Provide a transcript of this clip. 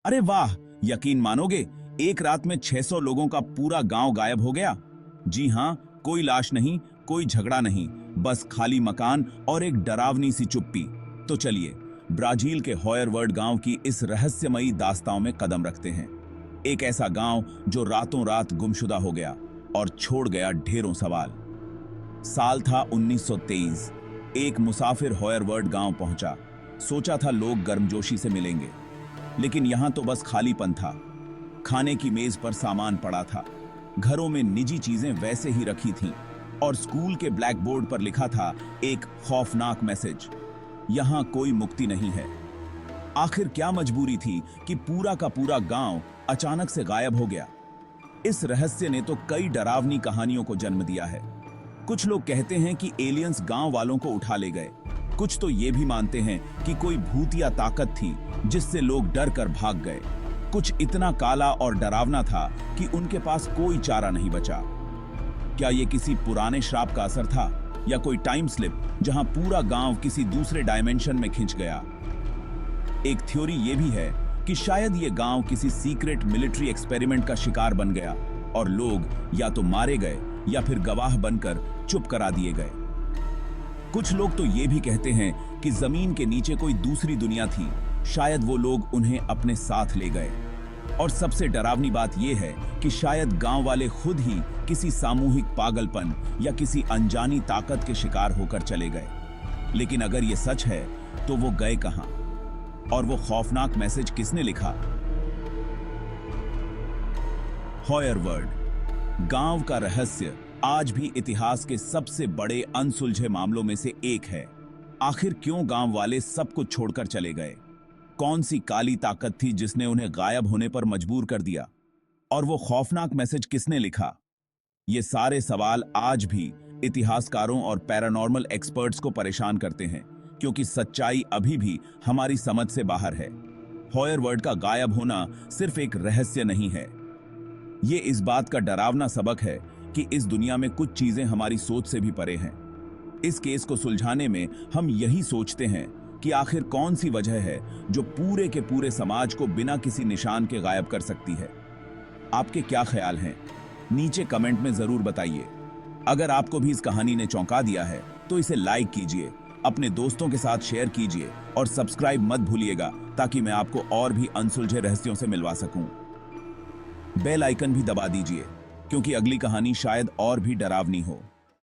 अरे वाह, यकीन मानोगे, एक रात में 600 लोगों का पूरा गांव गायब हो गया। जी हां, कोई लाश नहीं, कोई झगड़ा नहीं, बस खाली मकान और एक डरावनी सी चुप्पी। तो चलिए ब्राजील के हॉयरवर्ड गांव की इस रहस्यमयी दास्तां में कदम रखते हैं। एक ऐसा गांव जो रातों रात गुमशुदा हो गया और छोड़ गया ढेरों सवाल। साल था 1923। एक मुसाफिर हॉयरवर्ड गांव पहुंचा। सोचा था लोग गर्मजोशी से मिलेंगे, लेकिन यहां तो बस खालीपन था। खाने की मेज पर सामान पड़ा था, घरों में निजी चीजें वैसे ही रखी थीं, और स्कूल के ब्लैक बोर्ड पर लिखा था एक खौफनाक मैसेज, यहां कोई मुक्ति नहीं है। आखिर क्या मजबूरी थी कि पूरा का पूरा गांव अचानक से गायब हो गया? इस रहस्य ने तो कई डरावनी कहानियों को जन्म दिया है। कुछ लोग कहते हैं कि एलियंस गांव वालों को उठा ले गए। कुछ तो ये भी मानते हैं कि कोई भूतिया ताकत थी जिससे लोग डर कर भाग गए। कुछ इतना काला और डरावना था कि उनके पास कोई चारा नहीं बचा। क्या ये किसी पुराने श्राप का असर था, या कोई टाइम स्लिप जहां पूरा गांव किसी दूसरे डायमेंशन में खिंच गया? एक थ्योरी ये भी है कि शायद ये गांव किसी सीक्रेट मिलिट्री एक्सपेरिमेंट का शिकार बन गया और लोग या तो मारे गए या फिर गवाह बनकर चुप करा दिए गए। कुछ लोग तो ये भी कहते हैं कि जमीन के नीचे कोई दूसरी दुनिया थी, शायद वो लोग उन्हें अपने साथ ले गए। और सबसे डरावनी बात यह है कि शायद गांव वाले खुद ही किसी सामूहिक पागलपन या किसी अनजानी ताकत के शिकार होकर चले गए। लेकिन अगर ये सच है तो वो गए कहां, और वो खौफनाक मैसेज किसने लिखा? हॉयरवर्ड गांव का रहस्य आज भी इतिहास के सबसे बड़े अनसुलझे मामलों में से एक है। आखिर क्यों गांव वाले सब कुछ छोड़कर चले गए? कौन सी काली ताकत थी जिसने उन्हें गायब होने पर मजबूर कर दिया? और वो खौफनाक मैसेज किसने लिखा? ये सारे सवाल आज भी इतिहासकारों और पैरानॉर्मल एक्सपर्ट्स को परेशान करते हैं, क्योंकि सच्चाई अभी भी हमारी समझ से बाहर है। हॉयरवर्ड का गायब होना सिर्फ एक रहस्य नहीं है, ये इस बात का डरावना सबक है कि इस दुनिया में कुछ चीजें हमारी सोच से भी परे हैं। इस केस को सुलझाने में हम यही सोचते हैं कि आखिर कौन सी वजह है जो पूरे के पूरे समाज को बिना किसी निशान के गायब कर सकती है। आपके क्या ख्याल हैं? नीचे कमेंट में जरूर बताइए। अगर आपको भी इस कहानी ने चौंका दिया है तो इसे लाइक कीजिए, अपने दोस्तों के साथ शेयर कीजिए और सब्सक्राइब मत भूलिएगा, ताकि मैं आपको और भी अनसुलझे रहस्यों से मिलवा सकूं। बेल आइकन भी दबा दीजिए, क्योंकि अगली कहानी शायद और भी डरावनी हो।